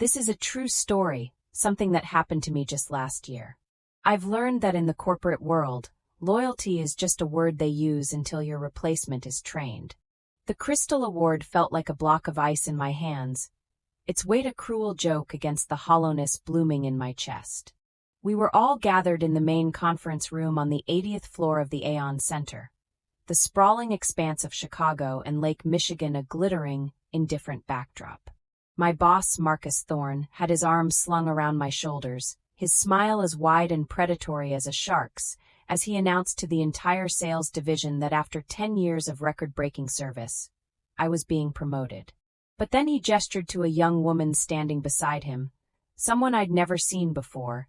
This is a true story, something that happened to me just last year. I've learned that in the corporate world, loyalty is just a word they use until your replacement is trained. The Crystal Award felt like a block of ice in my hands, its weight a cruel joke against the hollowness blooming in my chest. We were all gathered in the main conference room on the 80th floor of the Aon Center, the sprawling expanse of Chicago and Lake Michigan a glittering, indifferent backdrop. My boss, Marcus Thorne, had his arms slung around my shoulders, his smile as wide and predatory as a shark's, as he announced to the entire sales division that after 10 years of record-breaking service, I was being promoted. But then he gestured to a young woman standing beside him, someone I'd never seen before,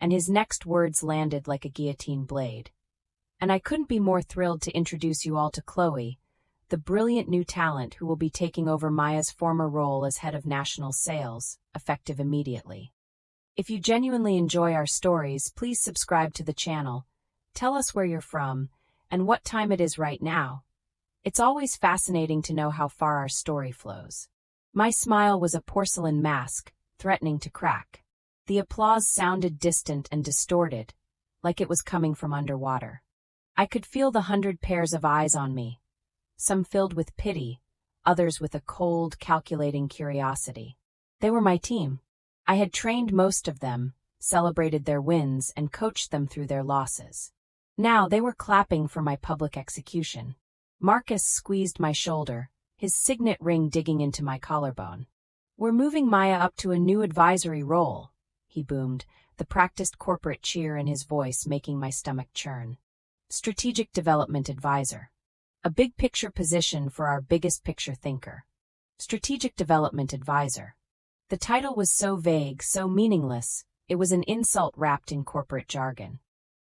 and his next words landed like a guillotine blade. And I couldn't be more thrilled to introduce you all to Chloe, the brilliant new talent who will be taking over Maya's former role as head of national sales, effective immediately. If you genuinely enjoy our stories, please subscribe to the channel. Tell us where you're from, and what time it is right now. It's always fascinating to know how far our story flows. My smile was a porcelain mask, threatening to crack. The applause sounded distant and distorted, like it was coming from underwater. I could feel the 100 pairs of eyes on me, some filled with pity, others with a cold, calculating curiosity. They were my team. I had trained most of them, celebrated their wins, and coached them through their losses. Now they were clapping for my public execution. Marcus squeezed my shoulder, his signet ring digging into my collarbone. "We're moving Maya up to a new advisory role," he boomed, the practiced corporate cheer in his voice making my stomach churn. "Strategic Development Advisor. A big-picture position for our biggest-picture thinker. Strategic Development Advisor." The title was so vague, so meaningless, it was an insult wrapped in corporate jargon.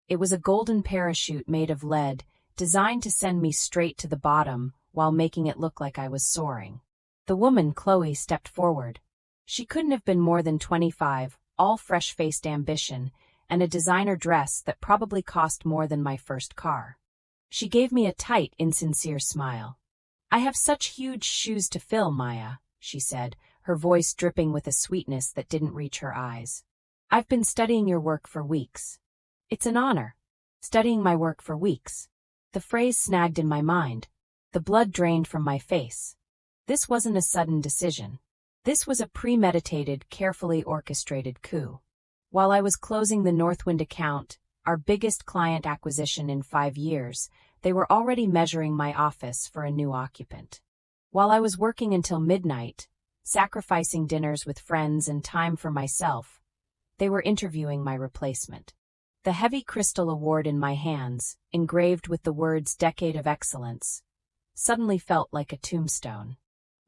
It was a golden parachute made of lead, designed to send me straight to the bottom while making it look like I was soaring. The woman, Chloe, stepped forward. She couldn't have been more than 25, all fresh-faced ambition, and a designer dress that probably cost more than my first car. She gave me a tight, insincere smile. "I have such huge shoes to fill, Maya," she said, her voice dripping with a sweetness that didn't reach her eyes. "I've been studying your work for weeks." "It's an honor." Studying my work for weeks. The phrase snagged in my mind. The blood drained from my face. This wasn't a sudden decision. This was a premeditated, carefully orchestrated coup. While I was closing the Northwind account, our biggest client acquisition in 5 years, they were already measuring my office for a new occupant. While I was working until midnight, sacrificing dinners with friends and time for myself, they were interviewing my replacement. The heavy Crystal Award in my hands, engraved with the words "Decade of Excellence," suddenly felt like a tombstone.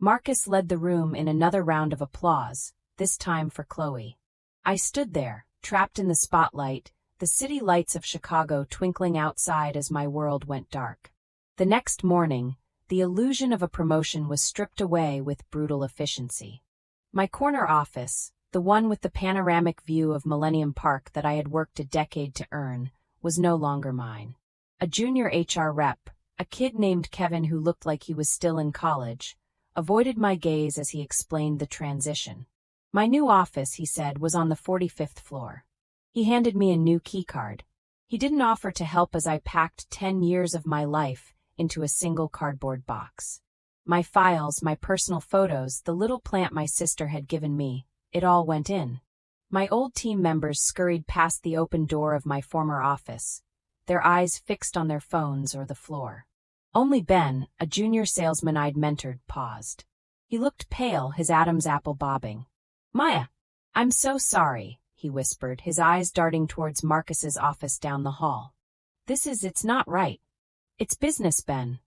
Marcus led the room in another round of applause, this time for Chloe. I stood there, trapped in the spotlight, the city lights of Chicago twinkling outside as my world went dark. The next morning, the illusion of a promotion was stripped away with brutal efficiency. My corner office, the one with the panoramic view of Millennium Park that I had worked a decade to earn, was no longer mine. A junior HR rep, a kid named Kevin who looked like he was still in college, avoided my gaze as he explained the transition. My new office, he said, was on the 45th floor. He handed me a new keycard. He didn't offer to help as I packed 10 years of my life into a single cardboard box. My files, my personal photos, the little plant my sister had given me, it all went in. My old team members scurried past the open door of my former office, their eyes fixed on their phones or the floor. Only Ben, a junior salesman I'd mentored, paused. He looked pale, his Adam's apple bobbing. "Maya, I'm so sorry," he whispered, his eyes darting towards Marcus's office down the hall. It's not right." "It's business, Ben,"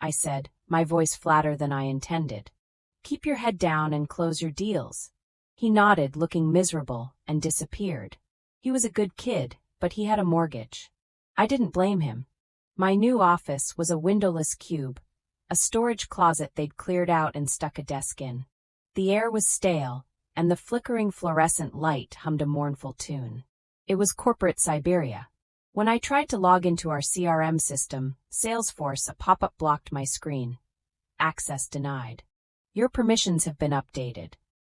I said, my voice flatter than I intended. "Keep your head down and close your deals." He nodded, looking miserable, and disappeared. He was a good kid, but he had a mortgage. I didn't blame him. My new office was a windowless cube, a storage closet they'd cleared out and stuck a desk in. The air was stale, and the flickering fluorescent light hummed a mournful tune. It was corporate Siberia. When I tried to log into our CRM system, Salesforce, a pop-up blocked my screen. "Access denied. Your permissions have been updated."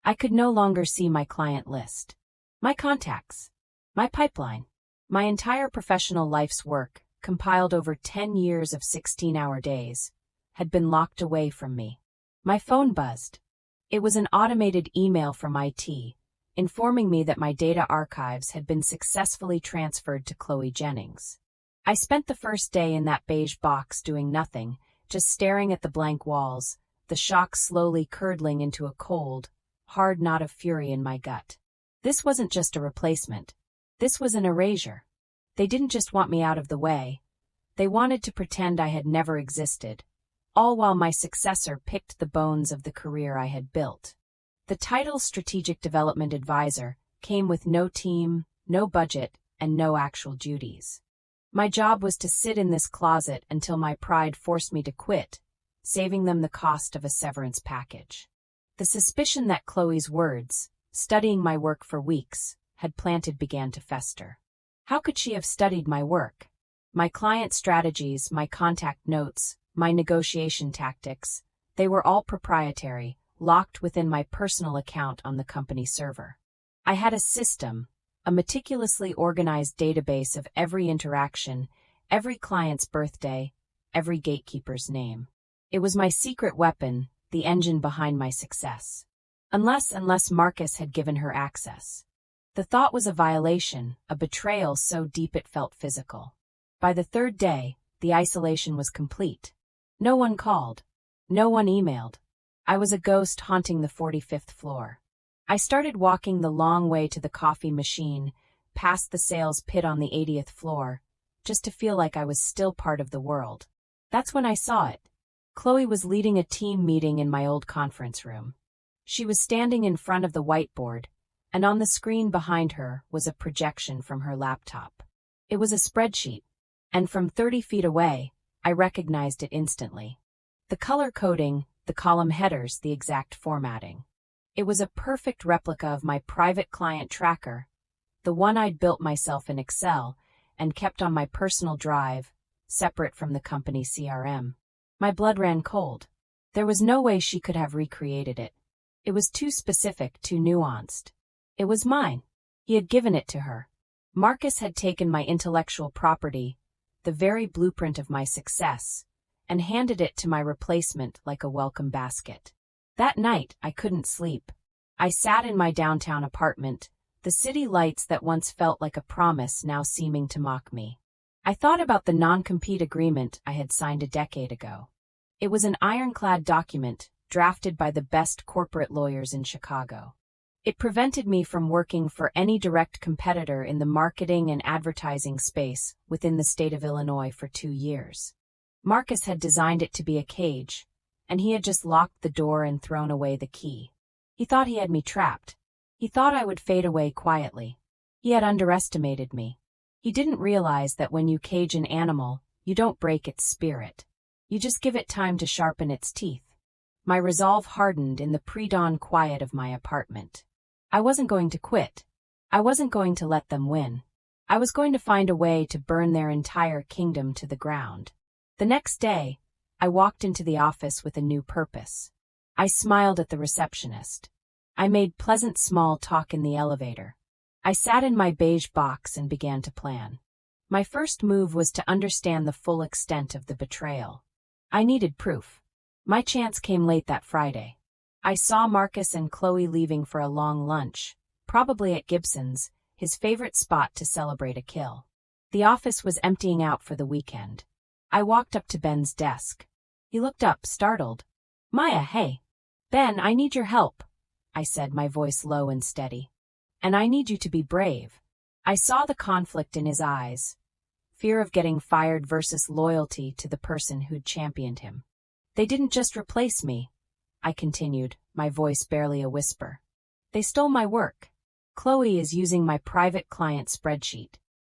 I could no longer see my client list, my contacts, my pipeline, my entire professional life's work, compiled over 10 years of 16-hour days, had been locked away from me. My phone buzzed. It was an automated email from IT, informing me that my data archives had been successfully transferred to Chloe Jennings. I spent the first day in that beige box doing nothing, just staring at the blank walls, the shock slowly curdling into a cold, hard knot of fury in my gut. This wasn't just a replacement. This was an erasure. They didn't just want me out of the way. They wanted to pretend I had never existed, all while my successor picked the bones of the career I had built. The title Strategic Development Advisor came with no team, no budget, and no actual duties. My job was to sit in this closet until my pride forced me to quit, saving them the cost of a severance package. The suspicion that Chloe's words, studying my work for weeks, had planted began to fester. How could she have studied my work? My client strategies, my contact notes, my negotiation tactics, they were all proprietary, locked within my personal account on the company server. I had a system, a meticulously organized database of every interaction, every client's birthday, every gatekeeper's name. It was my secret weapon, the engine behind my success. Unless Marcus had given her access. The thought was a violation, a betrayal so deep it felt physical. By the third day, the isolation was complete. No one called. No one emailed. I was a ghost haunting the 45th floor. I started walking the long way to the coffee machine, past the sales pit on the 80th floor, just to feel like I was still part of the world. That's when I saw it. Chloe was leading a team meeting in my old conference room. She was standing in front of the whiteboard, and on the screen behind her was a projection from her laptop. It was a spreadsheet, and from 30 feet away, I recognized it instantly. The color coding, the column headers, the exact formatting. It was a perfect replica of my private client tracker, the one I'd built myself in Excel and kept on my personal drive, separate from the company CRM. My blood ran cold. There was no way she could have recreated it. It was too specific, too nuanced. It was mine. He had given it to her. Marcus had taken my intellectual property, the very blueprint of my success, and handed it to my replacement like a welcome basket. That night, I couldn't sleep. I sat in my downtown apartment, the city lights that once felt like a promise now seeming to mock me. I thought about the non-compete agreement I had signed a decade ago. It was an ironclad document, drafted by the best corporate lawyers in Chicago. It prevented me from working for any direct competitor in the marketing and advertising space within the state of Illinois for 2 years. Marcus had designed it to be a cage, and he had just locked the door and thrown away the key. He thought he had me trapped. He thought I would fade away quietly. He had underestimated me. He didn't realize that when you cage an animal, you don't break its spirit. You just give it time to sharpen its teeth. My resolve hardened in the pre-dawn quiet of my apartment. I wasn't going to quit. I wasn't going to let them win. I was going to find a way to burn their entire kingdom to the ground. The next day, I walked into the office with a new purpose. I smiled at the receptionist. I made pleasant small talk in the elevator. I sat in my beige box and began to plan. My first move was to understand the full extent of the betrayal. I needed proof. My chance came late that Friday. I saw Marcus and Chloe leaving for a long lunch, probably at Gibson's, his favorite spot to celebrate a kill. The office was emptying out for the weekend. I walked up to Ben's desk. He looked up, startled. "Maya, hey." "Ben, I need your help," I said, my voice low and steady. "And I need you to be brave." I saw the conflict in his eyes. Fear of getting fired versus loyalty to the person who'd championed him. "They didn't just replace me," I continued, my voice barely a whisper. "They stole my work. Chloe is using my private client spreadsheet.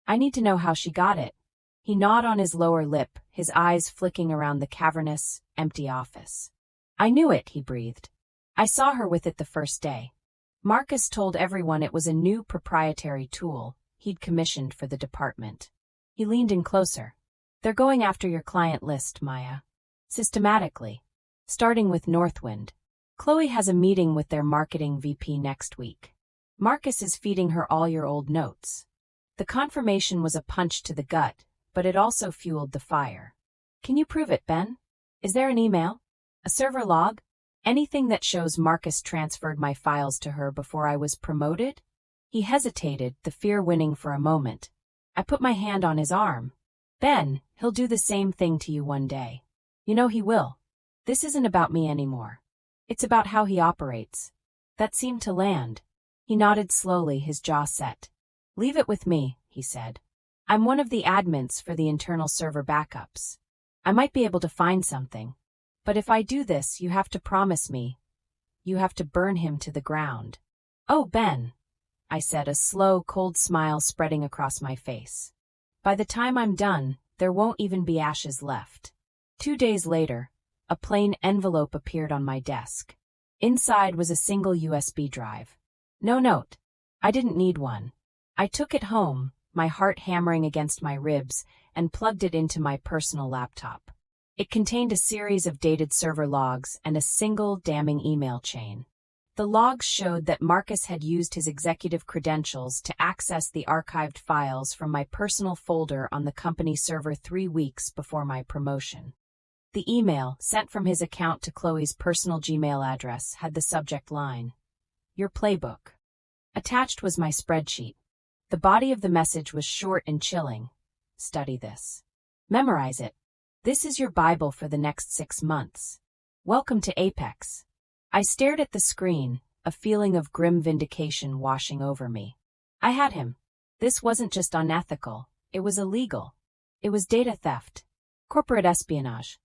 I need to know how she got it." He gnawed on his lower lip, his eyes flicking around the cavernous, empty office. "I knew it," he breathed. "I saw her with it the first day. Marcus told everyone it was a new proprietary tool he'd commissioned for the department." He leaned in closer. "They're going after your client list, Maya. Systematically. Starting with Northwind. Chloe has a meeting with their marketing VP next week. Marcus is feeding her all your old notes. The confirmation was a punch to the gut, but it also fueled the fire. Can you prove it, Ben? Is there an email? A server log? Anything that shows Marcus transferred my files to her before I was promoted? He hesitated, the fear winning for a moment. I put my hand on his arm. Ben, he'll do the same thing to you one day. You know he will. This isn't about me anymore. It's about how he operates. That seemed to land. He nodded slowly, his jaw set. Leave it with me, he said. I'm one of the admins for the internal server backups. I might be able to find something. But if I do this, you have to promise me. You have to burn him to the ground. Oh, Ben, I said, a slow, cold smile spreading across my face. By the time I'm done, there won't even be ashes left. 2 days later, a plain envelope appeared on my desk. Inside was a single USB drive. No note. I didn't need one. I took it home, my heart hammering against my ribs, and plugged it into my personal laptop. It contained a series of dated server logs and a single damning email chain. The logs showed that Marcus had used his executive credentials to access the archived files from my personal folder on the company server 3 weeks before my promotion. The email, sent from his account to Chloe's personal Gmail address, had the subject line, "Your playbook." Attached was my spreadsheet. The body of the message was short and chilling. Study this. Memorize it. This is your Bible for the next 6 months. Welcome to Apex. I stared at the screen, a feeling of grim vindication washing over me. I had him. This wasn't just unethical, it was illegal. It was data theft, corporate espionage.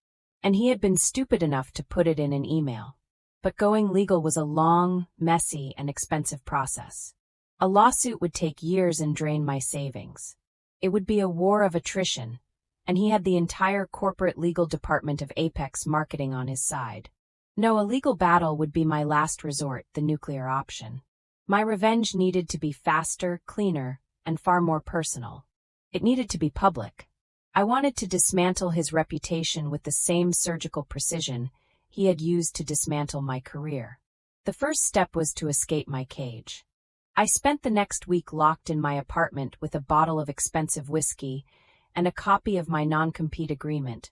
And he had been stupid enough to put it in an email. But going legal was a long, messy, and expensive process. A lawsuit would take years and drain my savings. It would be a war of attrition, and he had the entire corporate legal department of Apex marketing on his side. No, a legal battle would be my last resort, the nuclear option. My revenge needed to be faster, cleaner, and far more personal. It needed to be public. I wanted to dismantle his reputation with the same surgical precision he had used to dismantle my career. The first step was to escape my cage. I spent the next week locked in my apartment with a bottle of expensive whiskey and a copy of my non-compete agreement,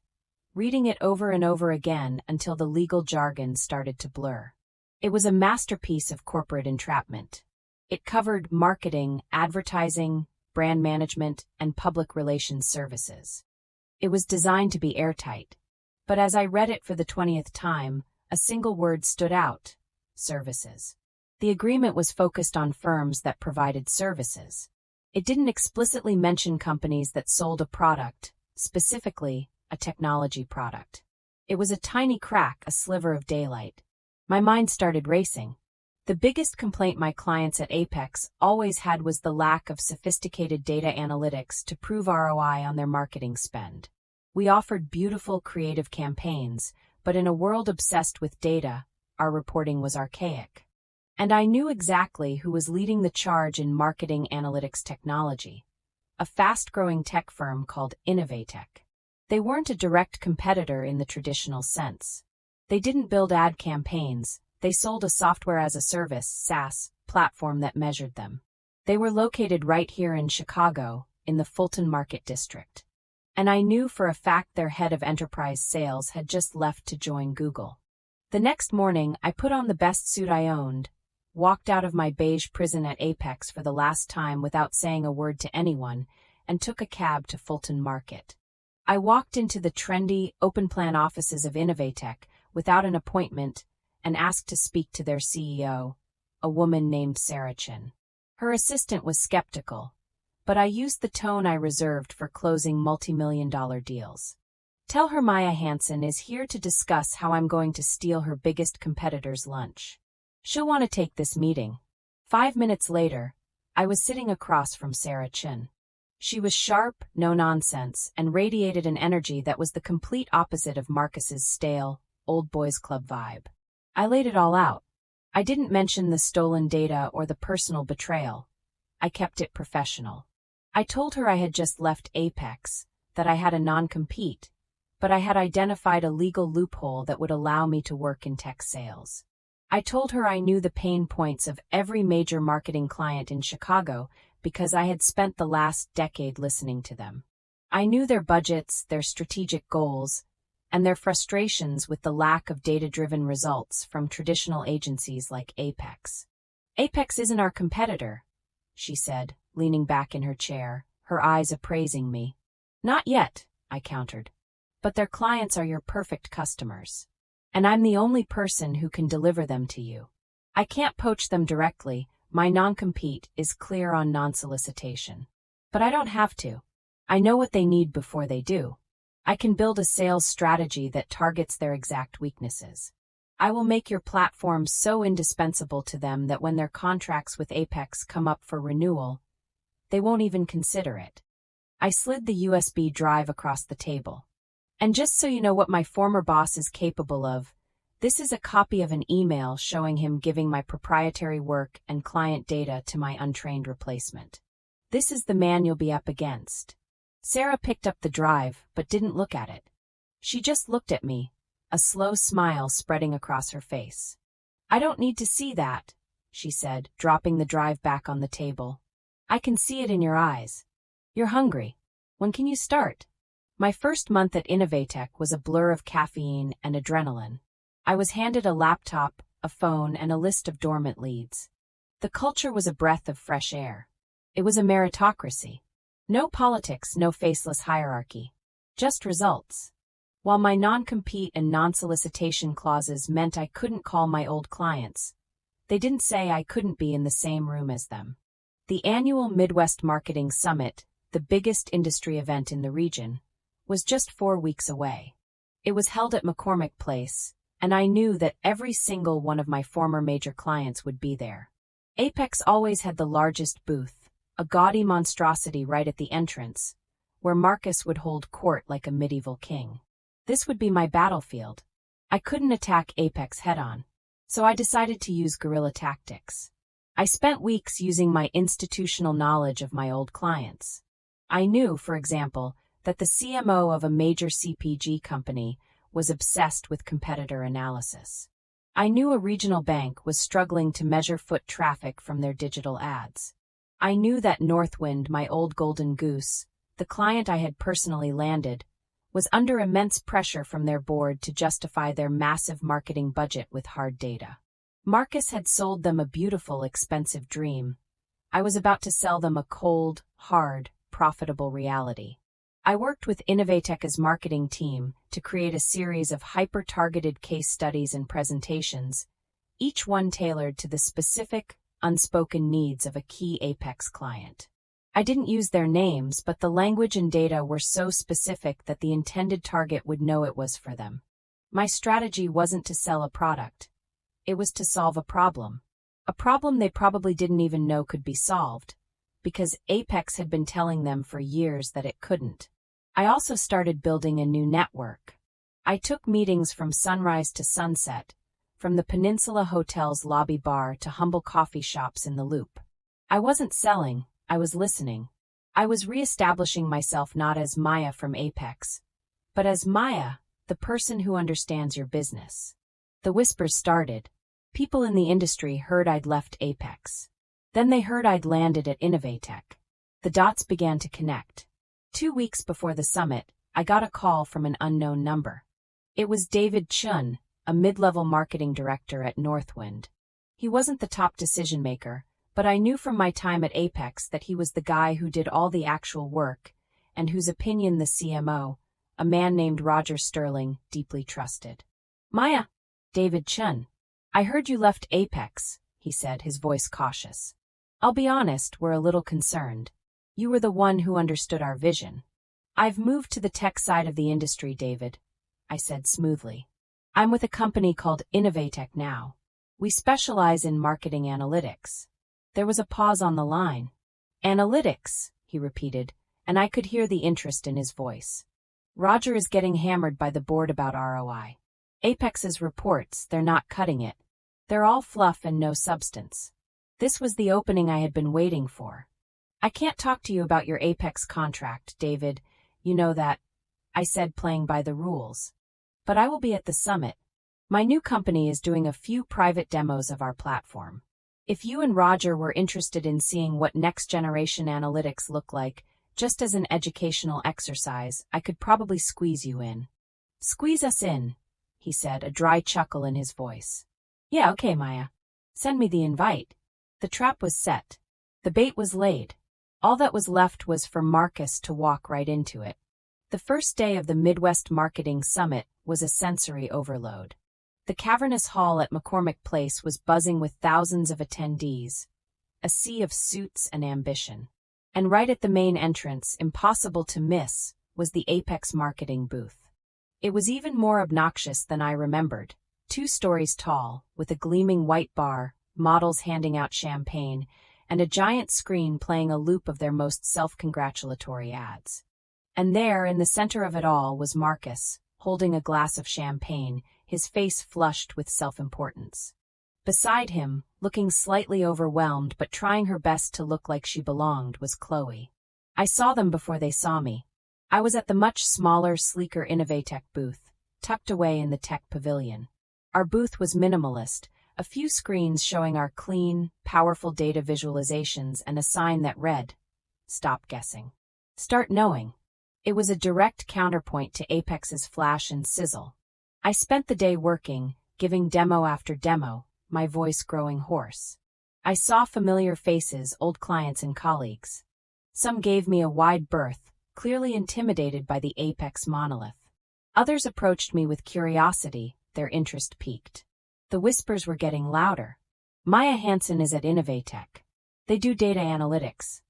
reading it over and over again until the legal jargon started to blur. It was a masterpiece of corporate entrapment. It covered marketing, advertising, brand management, and public relations services. It was designed to be airtight. But as I read it for the 20th time, a single word stood out: services. The agreement was focused on firms that provided services. It didn't explicitly mention companies that sold a product, specifically a technology product. It was a tiny crack, a sliver of daylight. My mind started racing. The biggest complaint my clients at Apex always had was the lack of sophisticated data analytics to prove ROI on their marketing spend. We offered beautiful, creative campaigns, but in a world obsessed with data, our reporting was archaic. And I knew exactly who was leading the charge in marketing analytics technology: a fast-growing tech firm called Innovatech. They weren't a direct competitor in the traditional sense. They didn't build ad campaigns. They sold a software-as-a-service (SaaS) platform that measured them. They were located right here in Chicago, in the Fulton Market District. And I knew for a fact their head of enterprise sales had just left to join Google. The next morning, I put on the best suit I owned, walked out of my beige prison at Apex for the last time without saying a word to anyone, and took a cab to Fulton Market. I walked into the trendy, open-plan offices of Innovatech without an appointment and asked to speak to their CEO, a woman named Sarah Chin. Her assistant was skeptical, but I used the tone I reserved for closing multi-million-dollar deals. Tell her Maya Hansen is here to discuss how I'm going to steal her biggest competitor's lunch. She'll want to take this meeting. 5 minutes later, I was sitting across from Sarah Chin. She was sharp, no-nonsense, and radiated an energy that was the complete opposite of Marcus's stale, old boys club vibe. I laid it all out. I didn't mention the stolen data or the personal betrayal. I kept it professional. I told her I had just left Apex, that I had a non-compete, but I had identified a legal loophole that would allow me to work in tech sales. I told her I knew the pain points of every major marketing client in Chicago because I had spent the last decade listening to them. I knew their budgets, their strategic goals, and their frustrations with the lack of data-driven results from traditional agencies like Apex. Apex isn't our competitor, she said, leaning back in her chair, her eyes appraising me. Not yet, I countered. But their clients are your perfect customers. And I'm the only person who can deliver them to you. I can't poach them directly, my non-compete is clear on non-solicitation. But I don't have to. I know what they need before they do. I can build a sales strategy that targets their exact weaknesses. I will make your platform so indispensable to them that when their contracts with Apex come up for renewal, they won't even consider it. I slid the USB drive across the table. And just so you know what my former boss is capable of, this is a copy of an email showing him giving my proprietary work and client data to my untrained replacement. This is the man you'll be up against. Sarah picked up the drive, but didn't look at it. She just looked at me, a slow smile spreading across her face. I don't need to see that, she said, dropping the drive back on the table. I can see it in your eyes. You're hungry. When can you start? My first month at Innovatech was a blur of caffeine and adrenaline. I was handed a laptop, a phone, and a list of dormant leads. The culture was a breath of fresh air. It was a meritocracy. No politics, no faceless hierarchy. Just results. While my non-compete and non-solicitation clauses meant I couldn't call my old clients, they didn't say I couldn't be in the same room as them. The annual Midwest Marketing Summit, the biggest industry event in the region, was just 4 weeks away. It was held at McCormick Place, and I knew that every single one of my former major clients would be there. Apex always had the largest booth, a gaudy monstrosity right at the entrance, where Marcus would hold court like a medieval king. This would be my battlefield. I couldn't attack Apex head-on, so I decided to use guerrilla tactics. I spent weeks using my institutional knowledge of my old clients. I knew, for example, that the CMO of a major CPG company was obsessed with competitor analysis. I knew a regional bank was struggling to measure foot traffic from their digital ads. I knew that Northwind, my old golden goose, the client I had personally landed, was under immense pressure from their board to justify their massive marketing budget with hard data. Marcus had sold them a beautiful, expensive dream. I was about to sell them a cold, hard, profitable reality. I worked with Innovatech's marketing team to create a series of hyper-targeted case studies and presentations, each one tailored to the specific, unspoken needs of a key Apex client. I didn't use their names, but the language and data were so specific that the intended target would know it was for them. My strategy wasn't to sell a product. It was to solve a problem they probably didn't even know could be solved, because Apex had been telling them for years that it couldn't. I also started building a new network. I took meetings from sunrise to sunset, from the Peninsula Hotel's lobby bar to humble coffee shops in the Loop. I wasn't selling, I was listening. I was reestablishing myself not as Maya from Apex, but as Maya, the person who understands your business. The whispers started. People in the industry heard I'd left Apex. Then they heard I'd landed at Innovatech. The dots began to connect. 2 weeks before the summit, I got a call from an unknown number. It was David Chun, a mid-level marketing director at Northwind. He wasn't the top decision-maker, but I knew from my time at Apex that he was the guy who did all the actual work, and whose opinion the CMO, a man named Roger Sterling, deeply trusted. Maya, David Chun. I heard you left Apex, he said, his voice cautious. I'll be honest, we're a little concerned. You were the one who understood our vision. I've moved to the tech side of the industry, David, I said smoothly. I'm with a company called Innovatech now. We specialize in marketing analytics. There was a pause on the line. Analytics, he repeated, and I could hear the interest in his voice. Roger is getting hammered by the board about ROI. Apex's reports, they're not cutting it. They're all fluff and no substance. This was the opening I had been waiting for. I can't talk to you about your Apex contract, David. You know that, I said, playing by the rules. But I will be at the summit. My new company is doing a few private demos of our platform. If you and Roger were interested in seeing what next-generation analytics look like, just as an educational exercise, I could probably squeeze you in." "Squeeze us in," he said, a dry chuckle in his voice. "Yeah, okay, Maya. Send me the invite." The trap was set. The bait was laid. All that was left was for Marcus to walk right into it. The first day of the Midwest Marketing Summit was a sensory overload. The cavernous hall at McCormick Place was buzzing with thousands of attendees, a sea of suits and ambition. And right at the main entrance, impossible to miss, was the Apex marketing booth. It was even more obnoxious than I remembered, 2 stories tall, with a gleaming white bar, models handing out champagne, and a giant screen playing a loop of their most self-congratulatory ads. And there, in the center of it all, was Marcus, holding a glass of champagne, his face flushed with self-importance. Beside him, looking slightly overwhelmed but trying her best to look like she belonged, was Chloe. I saw them before they saw me. I was at the much smaller, sleeker Innovatech booth, tucked away in the tech pavilion. Our booth was minimalist, a few screens showing our clean, powerful data visualizations and a sign that read, "Stop guessing. Start knowing." It was a direct counterpoint to Apex's flash and sizzle. I spent the day working, giving demo after demo, my voice growing hoarse. I saw familiar faces, old clients and colleagues. Some gave me a wide berth, clearly intimidated by the Apex monolith. Others approached me with curiosity, their interest piqued. The whispers were getting louder. "Maya Hansen is at Innovatech. They do data analytics."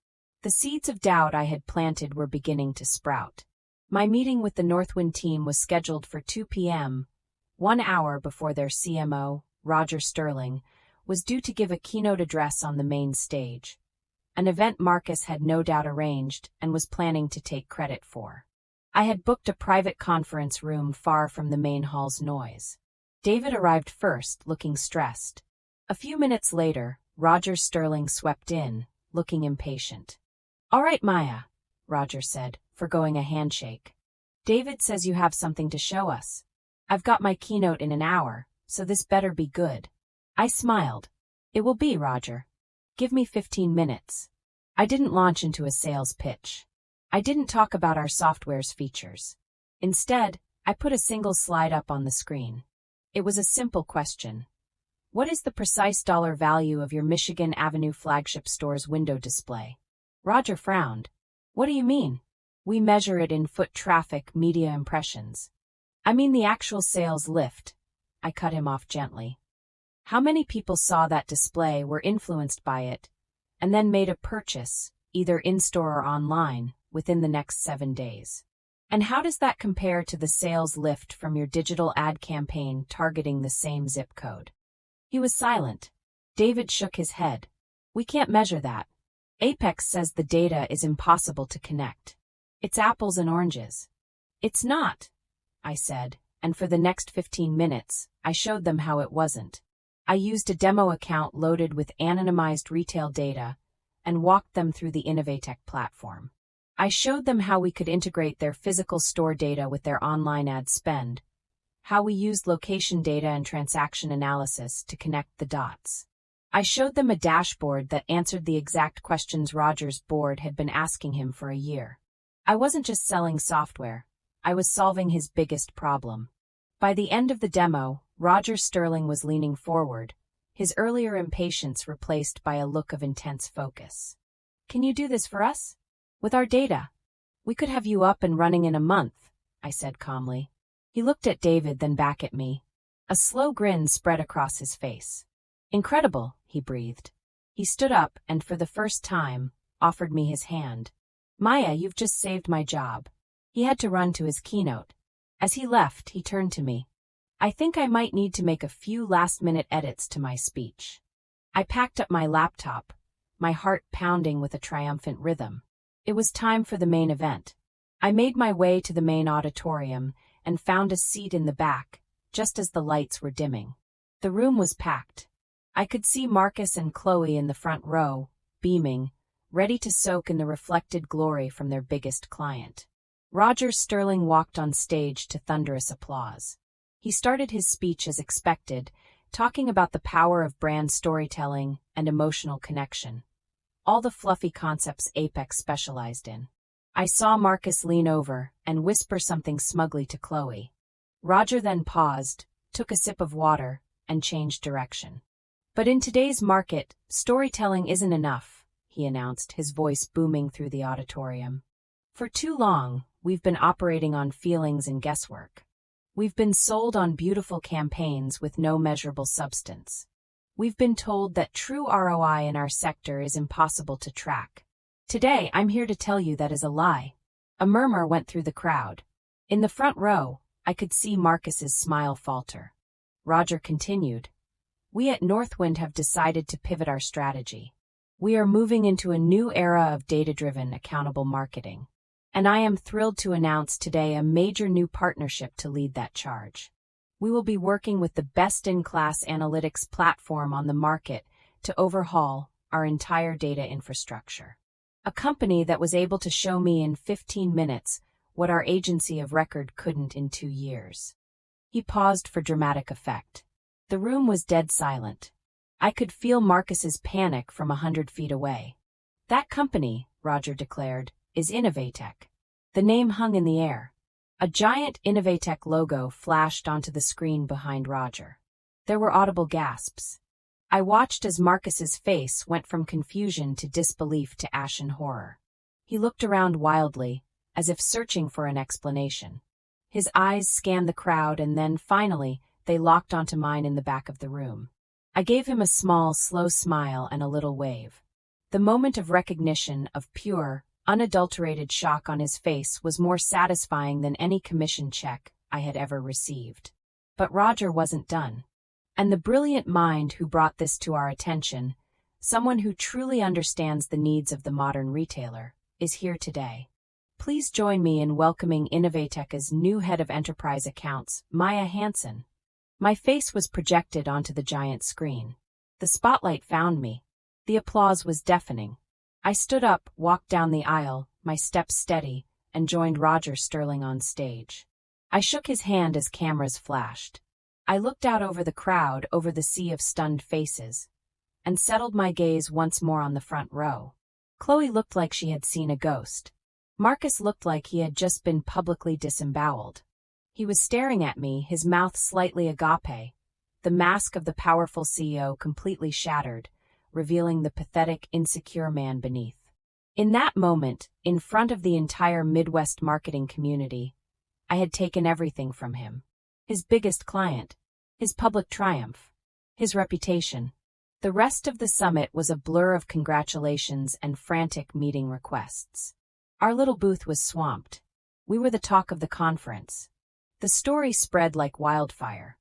The seeds of doubt I had planted were beginning to sprout. My meeting with the Northwind team was scheduled for 2 p.m., 1 hour before their CMO, Roger Sterling, was due to give a keynote address on the main stage, an event Marcus had no doubt arranged and was planning to take credit for. I had booked a private conference room far from the main hall's noise. David arrived first, looking stressed. A few minutes later, Roger Sterling swept in, looking impatient. "All right, Maya," Roger said, forgoing a handshake. "David says you have something to show us. I've got my keynote in an hour, so this better be good." I smiled. "It will be, Roger. Give me 15 minutes. I didn't launch into a sales pitch. I didn't talk about our software's features. Instead, I put a single slide up on the screen. It was a simple question. What is the precise dollar value of your Michigan Avenue flagship store's window display? Roger frowned. What do you mean? We measure it in foot traffic, media impressions. I mean the actual sales lift. I cut him off gently. How many people saw that display, were influenced by it, and then made a purchase, either in-store or online, within the next 7 days? And how does that compare to the sales lift from your digital ad campaign targeting the same zip code? He was silent. David shook his head. We can't measure that. Apex says the data is impossible to connect. It's apples and oranges. It's not, I said, and for the next 15 minutes, I showed them how it wasn't. I used a demo account loaded with anonymized retail data and walked them through the Innovatech platform. I showed them how we could integrate their physical store data with their online ad spend, how we used location data and transaction analysis to connect the dots. I showed them a dashboard that answered the exact questions Roger's board had been asking him for a year. I wasn't just selling software, I was solving his biggest problem. By the end of the demo, Roger Sterling was leaning forward, his earlier impatience replaced by a look of intense focus. "Can you do this for us? With our data? We could have you up and running in a month," I said calmly. He looked at David, then back at me. A slow grin spread across his face. "Incredible," he breathed. He stood up and, for the first time, offered me his hand. "Maya, you've just saved my job." He had to run to his keynote. As he left, he turned to me. "I think I might need to make a few last-minute edits to my speech." I packed up my laptop, my heart pounding with a triumphant rhythm. It was time for the main event. I made my way to the main auditorium and found a seat in the back, just as the lights were dimming. The room was packed. I could see Marcus and Chloe in the front row, beaming, ready to soak in the reflected glory from their biggest client. Roger Sterling walked on stage to thunderous applause. He started his speech as expected, talking about the power of brand storytelling and emotional connection. All the fluffy concepts Apex specialized in. I saw Marcus lean over and whisper something smugly to Chloe. Roger then paused, took a sip of water, and changed direction. But in today's market, storytelling isn't enough, he announced, his voice booming through the auditorium. For too long, we've been operating on feelings and guesswork. We've been sold on beautiful campaigns with no measurable substance. We've been told that true ROI in our sector is impossible to track. Today, I'm here to tell you that is a lie. A murmur went through the crowd. In the front row, I could see Marcus's smile falter. Roger continued. We at Northwind have decided to pivot our strategy. We are moving into a new era of data-driven, accountable marketing. And I am thrilled to announce today a major new partnership to lead that charge. We will be working with the best-in-class analytics platform on the market to overhaul our entire data infrastructure. A company that was able to show me in 15 minutes what our agency of record couldn't in 2 years. He paused for dramatic effect. The room was dead silent. I could feel Marcus's panic from 100 feet away. That company, Roger declared, is Innovatech. The name hung in the air. A giant Innovatech logo flashed onto the screen behind Roger. There were audible gasps. I watched as Marcus's face went from confusion to disbelief to ashen horror. He looked around wildly, as if searching for an explanation. His eyes scanned the crowd and then, finally, they locked onto mine in the back of the room. I gave him a small, slow smile and a little wave. The moment of recognition, of pure, unadulterated shock on his face was more satisfying than any commission check I had ever received. But Roger wasn't done. And the brilliant mind who brought this to our attention, someone who truly understands the needs of the modern retailer, is here today. Please join me in welcoming Innovatech's new head of enterprise accounts, Maya Hansen. My face was projected onto the giant screen. The spotlight found me. The applause was deafening. I stood up, walked down the aisle, my steps steady, and joined Roger Sterling on stage. I shook his hand as cameras flashed. I looked out over the crowd, over the sea of stunned faces, and settled my gaze once more on the front row. Chloe looked like she had seen a ghost. Marcus looked like he had just been publicly disemboweled. He was staring at me, his mouth slightly agape, the mask of the powerful CEO completely shattered, revealing the pathetic, insecure man beneath. In that moment, in front of the entire Midwest marketing community, I had taken everything from him. His biggest client, his public triumph, his reputation. The rest of the summit was a blur of congratulations and frantic meeting requests. Our little booth was swamped. We were the talk of the conference. The story spread like wildfire.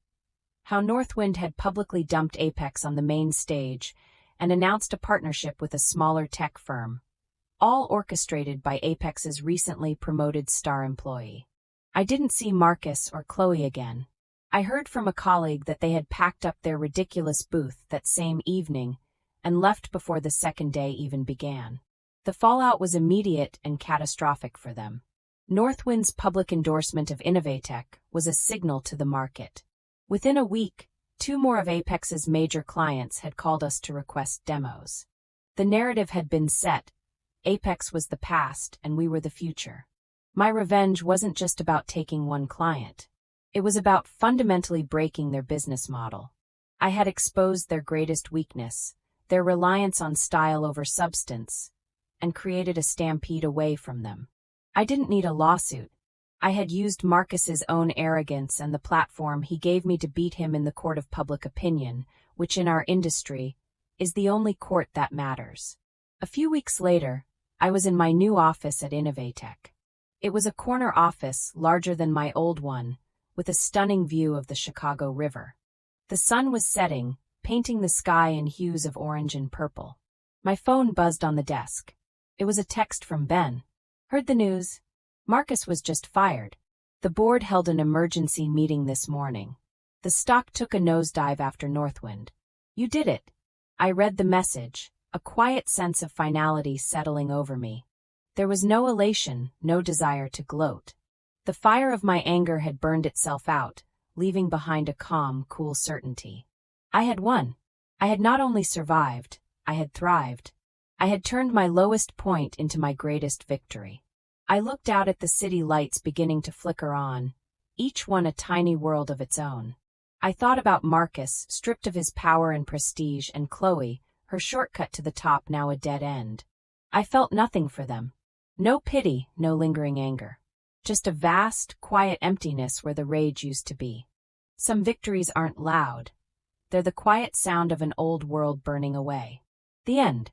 How Northwind had publicly dumped Apex on the main stage and announced a partnership with a smaller tech firm, all orchestrated by Apex's recently promoted star employee. I didn't see Marcus or Chloe again. I heard from a colleague that they had packed up their ridiculous booth that same evening and left before the second day even began. The fallout was immediate and catastrophic for them. Northwind's public endorsement of Innovatech was a signal to the market. Within a week, 2 more of Apex's major clients had called us to request demos. The narrative had been set. Apex was the past and we were the future. My revenge wasn't just about taking one client. It was about fundamentally breaking their business model. I had exposed their greatest weakness, their reliance on style over substance, and created a stampede away from them. I didn't need a lawsuit. I had used Marcus's own arrogance and the platform he gave me to beat him in the court of public opinion, which in our industry is the only court that matters. A few weeks later, I was in my new office at Innovatech. It was a corner office larger than my old one, with a stunning view of the Chicago River. The sun was setting, painting the sky in hues of orange and purple. My phone buzzed on the desk. It was a text from Ben. Heard the news? Marcus was just fired. The board held an emergency meeting this morning. The stock took a nosedive after Northwind. You did it. I read the message, a quiet sense of finality settling over me. There was no elation, no desire to gloat. The fire of my anger had burned itself out, leaving behind a calm, cool certainty. I had won. I had not only survived, I had thrived. I had turned my lowest point into my greatest victory. I looked out at the city lights beginning to flicker on, each one a tiny world of its own. I thought about Marcus, stripped of his power and prestige, and Chloe, her shortcut to the top now a dead end. I felt nothing for them. No pity, no lingering anger. Just a vast, quiet emptiness where the rage used to be. Some victories aren't loud. They're the quiet sound of an old world burning away. The end.